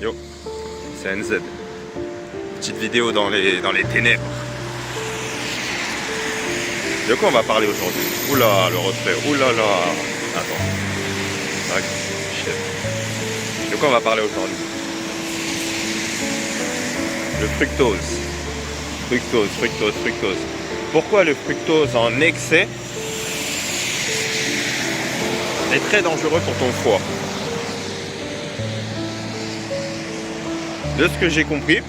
Yo, c'est NZ. Petite vidéo dans les ténèbres. De quoi on va parler aujourd'hui? Oula, le retrait. Oula là. Attends. Tac. Shit. De quoi on va parler aujourd'hui? Le fructose. Fructose. Pourquoi le fructose en excès est très dangereux pour ton foie? De ce que j'ai compris,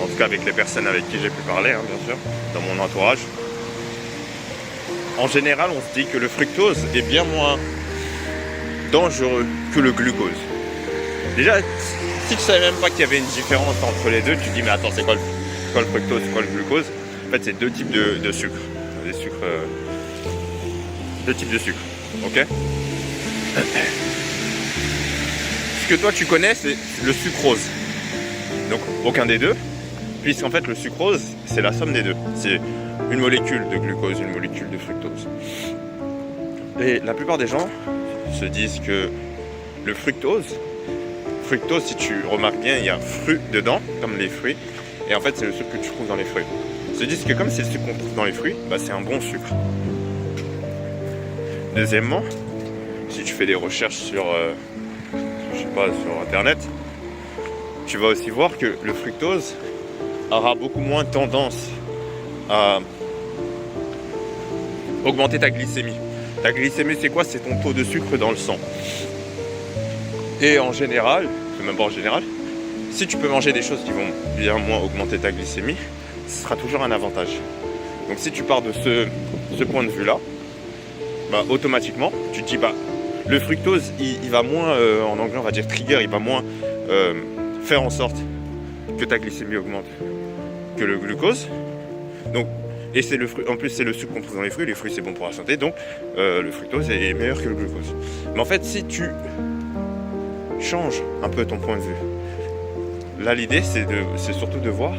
en tout cas avec les personnes avec qui j'ai pu parler, hein, bien sûr, dans mon entourage, en général, on se dit que le fructose est bien moins dangereux que le glucose. Déjà, si tu savais même pas qu'il y avait une différence entre les deux, tu te dis mais attends, c'est quoi le fructose, c'est quoi le glucose? En fait, c'est deux types de sucre. Des sucres, deux types de sucre, ok? Ce que toi tu connais, c'est le sucrose. Donc aucun des deux, puisqu'en fait le sucrose, c'est la somme des deux. C'est une molécule de glucose, une molécule de fructose. Et la plupart des gens se disent que le fructose, si tu remarques bien, il y a fruit dedans, comme les fruits. Et en fait, c'est le sucre que tu trouves dans les fruits. Ils se disent que comme c'est le sucre qu'on trouve dans les fruits, bah, c'est un bon sucre. Deuxièmement, si tu fais des recherches sur, sur internet, tu vas aussi voir que le fructose aura beaucoup moins tendance à augmenter ta glycémie. Ta glycémie, c'est quoi? C'est ton taux de sucre dans le sang. Et en général, même pas en général, si tu peux manger des choses qui vont bien moins augmenter ta glycémie, ce sera toujours un avantage. Donc si tu pars de ce point de vue-là, bah, automatiquement, tu te dis bah le fructose, il va moins, en anglais on va dire trigger, il va moins faire en sorte que ta glycémie augmente que le glucose. Donc, et c'est en plus c'est le sucre qu'on trouve dans les fruits c'est bon pour la santé, donc le fructose est meilleur que le glucose. Mais en fait, si tu changes un peu ton point de vue, là l'idée c'est surtout de voir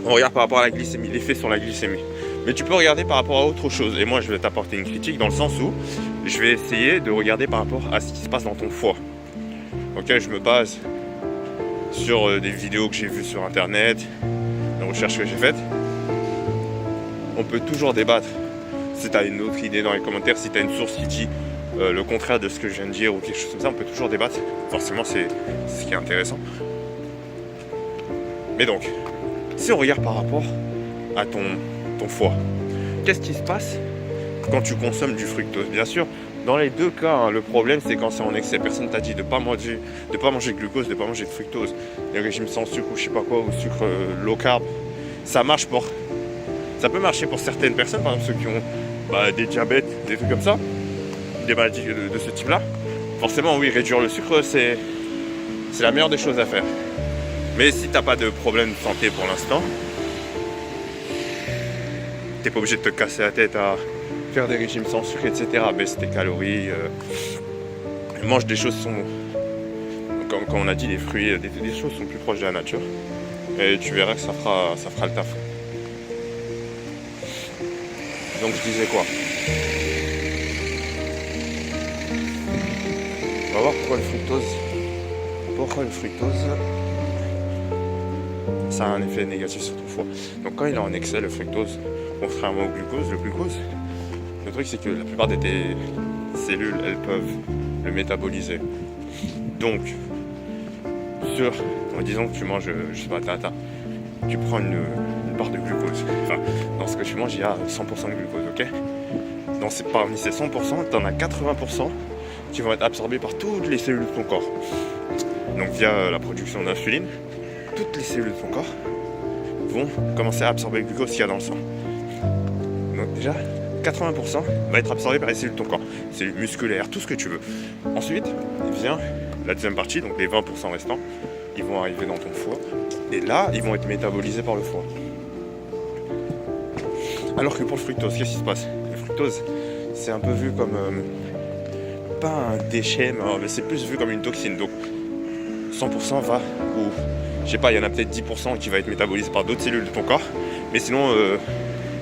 on regarde par rapport à la glycémie, l'effet sur la glycémie. Mais tu peux regarder par rapport à autre chose. Et moi, je vais t'apporter une critique dans le sens où je vais essayer de regarder par rapport à ce qui se passe dans ton foie. Ok, je me base sur des vidéos que j'ai vues sur internet, des recherches que j'ai faites. On peut toujours débattre. Si tu as une autre idée dans les commentaires, si tu as une source qui dit le contraire de ce que je viens de dire ou quelque chose comme ça, on peut toujours débattre. Forcément, c'est ce qui est intéressant. Mais donc, si on regarde par rapport à ton foie, qu'est-ce qui se passe quand tu consommes du fructose? Bien sûr, dans les deux cas, hein, le problème c'est quand c'est en excès. Personne t'a dit de pas manger de glucose, de pas manger de fructose. Les régimes sans sucre ou je sais pas quoi, ou sucre low carb, ça peut marcher pour certaines personnes, par exemple ceux qui ont des diabètes, des trucs comme ça, des maladies de ce type-là. Forcément, oui, réduire le sucre, c'est la meilleure des choses à faire. Mais si t'as pas de problème de santé pour l'instant, t'es pas obligé de te casser la tête à faire des régimes sans sucre, etc. Baisse tes calories, mange des choses qui sont, comme on a dit, des fruits, des choses qui sont plus proches de la nature. Et tu verras que ça fera le taf. Donc je disais quoi? On va voir pourquoi le fructose ça a un effet négatif sur ton foie. Donc quand il est en excès, le fructose, contrairement au glucose, le truc c'est que la plupart de tes cellules, elles peuvent le métaboliser. Donc, disons que tu manges, je sais pas, tu prends une barre de glucose. Enfin, dans ce que tu manges, il y a 100% de glucose, ok? Parmi ces 100%, tu en as 80% qui vont être absorbés par toutes les cellules de ton corps. Donc via la production d'insuline, toutes les cellules de ton corps vont commencer à absorber le glucose qu'il y a dans le sang. Donc déjà, 80% va être absorbé par les cellules de ton corps. Cellules musculaires, tout ce que tu veux. Ensuite, vient la deuxième partie, donc les 20% restants, ils vont arriver dans ton foie. Et là, ils vont être métabolisés par le foie. Alors que pour le fructose, qu'est-ce qui se passe? Le fructose, c'est un peu vu comme, pas un déchet, mais c'est plus vu comme une toxine. Donc 100% va, ou je sais pas, il y en a peut-être 10% qui va être métabolisé par d'autres cellules de ton corps. Mais sinon,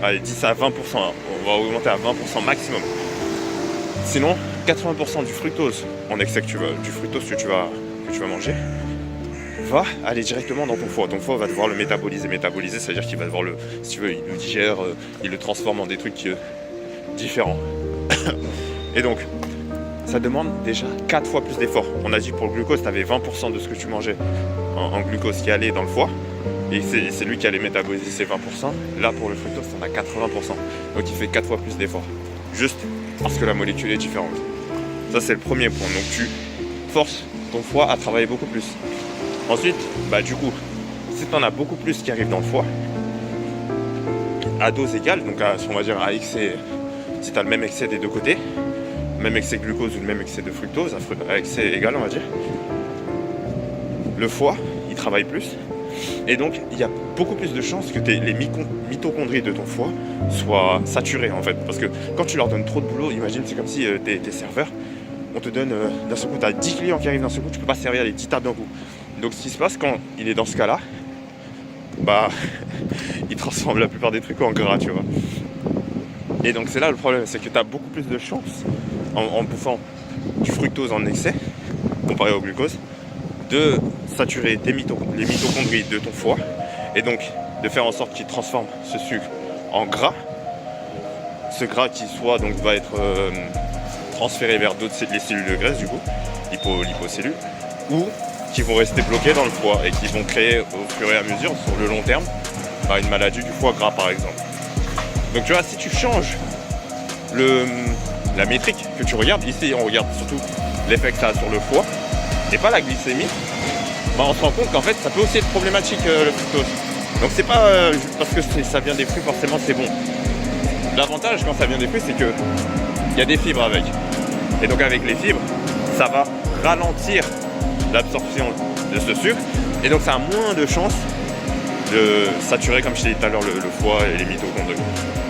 allez, 10 à 20%, on va augmenter à 20% maximum. Sinon, 80% du fructose en excès que tu vas manger va aller directement dans ton foie. Ton foie va devoir le métaboliser, c'est-à-dire qu'il va devoir si tu veux, il le digère, il le transforme en des trucs différents. Et donc, ça demande déjà 4 fois plus d'efforts. On a dit que pour le glucose, tu avais 20% de ce que tu mangeais en glucose qui allait dans le foie. Et c'est lui qui allait métaboliser ces 20%. Là, pour le fructose, tu en as 80%. Donc, il fait 4 fois plus d'efforts. Juste parce que la molécule est différente. Ça, c'est le premier point. Donc, tu forces ton foie à travailler beaucoup plus. Ensuite, du coup, si tu en as beaucoup plus qui arrive dans le foie, à dose égale, donc on va dire à excès, si tu as le même excès des deux côtés, même excès de glucose ou le même excès de fructose, à excès égal, on va dire, le foie, il travaille plus. Et donc, il y a beaucoup plus de chances que les mitochondries de ton foie soient saturées, en fait. Parce que quand tu leur donnes trop de boulot, imagine, c'est comme si t'es serveur, on te donne, d'un seul coup, tu as 10 clients qui arrivent d'un seul coup, tu peux pas servir les 10 tables d'un coup. Donc, ce qui se passe quand il est dans ce cas-là, il transforme la plupart des trucs en gras, tu vois. Et donc, c'est là le problème, c'est que tu as beaucoup plus de chances, en bouffant du fructose en excès, comparé au glucose, de saturer les mitochondries de ton foie et donc de faire en sorte qu'il transforme ce sucre en gras. Ce gras qui soit donc va être transféré vers les cellules de graisse, du coup, lipocellules, ou qui vont rester bloqués dans le foie et qui vont créer au fur et à mesure, sur le long terme, une maladie du foie gras par exemple. Donc tu vois, si tu changes la métrique que tu regardes, ici on regarde surtout l'effet que ça a sur le foie et pas la glycémie, on se rend compte qu'en fait ça peut aussi être problématique le fructose. Donc c'est pas parce que ça vient des fruits forcément c'est bon. L'avantage quand ça vient des fruits, c'est que il y a des fibres avec. Et donc avec les fibres, ça va ralentir l'absorption de ce sucre. Et donc ça a moins de chances de saturer, comme je t'ai dit tout à l'heure, le foie et les mitochondries.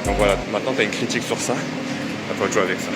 Donc voilà, maintenant tu as une critique sur ça. À toi de jouer avec ça.